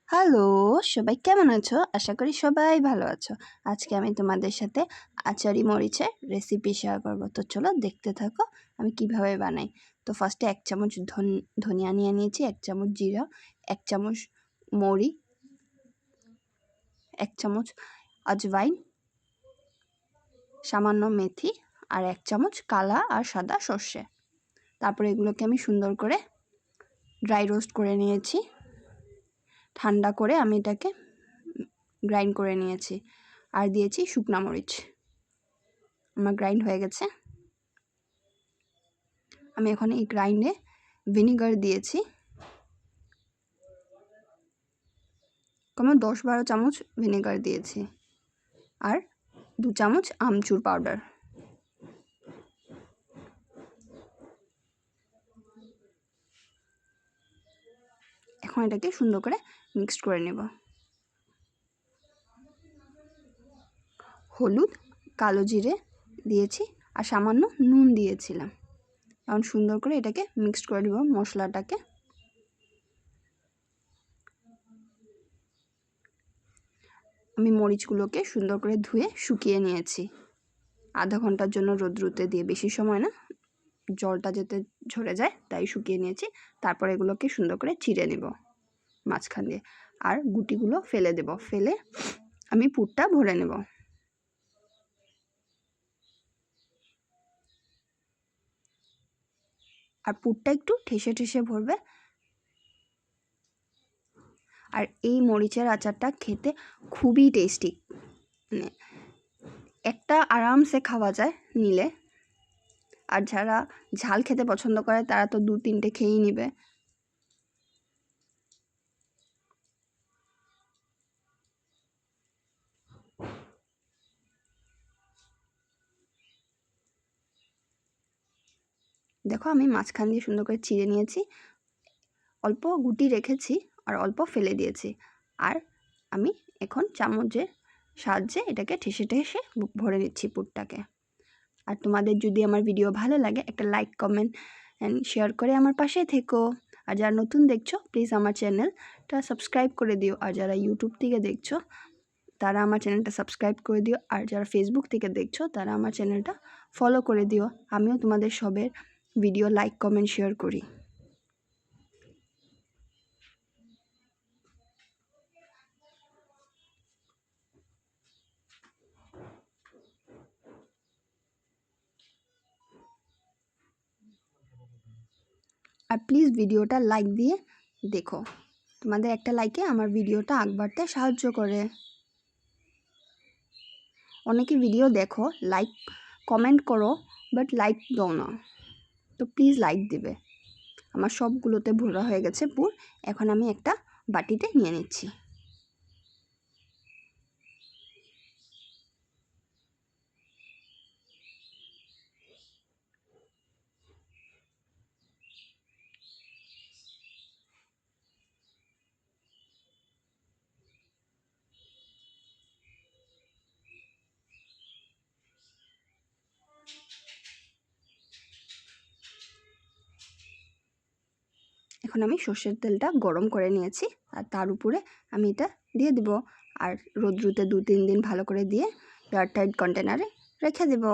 Hello, সবাই কেমন আছো? আশা করি সবাই ভালো আছো। আজকে আমি তোমাদের সাথে আচারি মরিচের রেসিপি শেয়ার করব। তো চলো দেখতে থাকো আমি কিভাবে বানাই। তো ফার্স্টে 1 চামচ ধনিয়া নিয়ে নিয়েছি, 1 চামচ জিরা, 1 চামচ মৌরি, 1 চামচ আজওয়াইন, সামান্য মেথি আর 1 চামচ কালা আর সাদা সর্ষে। তারপরে এগুলোকে আমি সুন্দর করে ড্রাই রোস্ট করে নিয়েছি। ঠান্ডা করে আমি এটাকে গ্রাইন্ড করে নিয়েছি আর দিয়েছি শুকনা মরিচ। আমার গ্রাইন্ড হয়ে গেছে। আমি এখন এই গ্রাইন্ডে ভিনেগার দিয়েছি, কম 10-12 চামচ ভিনেগার দিয়েছি আর 2 চামচ আমচুর পাউডার। এখন এটাকে সুন্দর করে মিক্সড করে নেব। হলুদ, কালো জিরে দিয়েছি আর সামান্য নুন দিয়েছিলাম। এখন সুন্দর করে এটাকে মিক্সড করে নেব মশলাটাকে। আমি মরিচগুলোকে সুন্দর করে ধুয়ে শুকিয়ে নিয়েছি, আধা ঘন্টার জন্য রোদ্রুতে দিয়ে, বেশি সময় না, জলটা যাতে ঝরে যায় তাই শুকিয়ে নিয়েছি। তারপর এগুলোকে সুন্দর করে চিড়ে নেব মাঝখান দিয়ে আর গুটিগুলো ফেলে দেব। ফেলে আমি পুরটা ভরে নেব। আর পুরটা একটু ঠেসে ঠেসে ভরবে। আর এই মরিচের আচারটা খেতে খুবই টেস্টি, মানে একটা আরামসে খাওয়া যায় নিলে। আর যারা ঝাল খেতে পছন্দ করে তারা তো 2-3টে খেয়েই নেবে। দেখো আমি মাঝখান দিয়ে সুন্দর করে চিড়ে নিয়েছি, অল্প গুটি রেখেছি আর অল্প ফেলে দিয়েছি। আর আমি এখন চামচের সাহায্যে এটাকে ঠেসে ঠেসে ভরে নিচ্ছি পুরটাকে। আর তোমাদের যদি আমার ভিডিও ভালো লাগে একটা লাইক, কমেন্ট অ্যান্ড শেয়ার করে আমার পাশে থেকো। আর যারা নতুন দেখছো প্লিজ আমার চ্যানেলটা সাবস্ক্রাইব করে দিও। আর যারা ইউটিউব থেকে দেখছো তারা আমার চ্যানেলটা সাবস্ক্রাইব করে দিও। আর যারা ফেসবুক থেকে দেখছো তারা আমার চ্যানেলটা ফলো করে দিও। আমিও তোমাদের সবের ভিডিও লাইক, কমেন্ট, শেয়ার করি। আর প্লিজ ভিডিওটা লাইক দিয়ে দেখো, তোমাদের একটা লাইকে আমার ভিডিওটা আগ বাড়তে সাহায্য করে। অনেকে ভিডিও দেখো, লাইক কমেন্ট করো, বাট লাইক দাও না, তো প্লিজ লাইক দিবে। আমার সবগুলোতে ভরা হয়ে গেছে পুর। এখন আমি একটা বাটিতে নিয়ে নিচ্ছি। এখন আমি সর্ষের তেলটা গরম করে নিয়েছি আর তার উপরে আমি এটা দিয়ে দেব। আর রোদ্রুতে 2-3 দিন ভালো করে দিয়ে এয়ারটাইট কন্টেনারে রেখে দেব।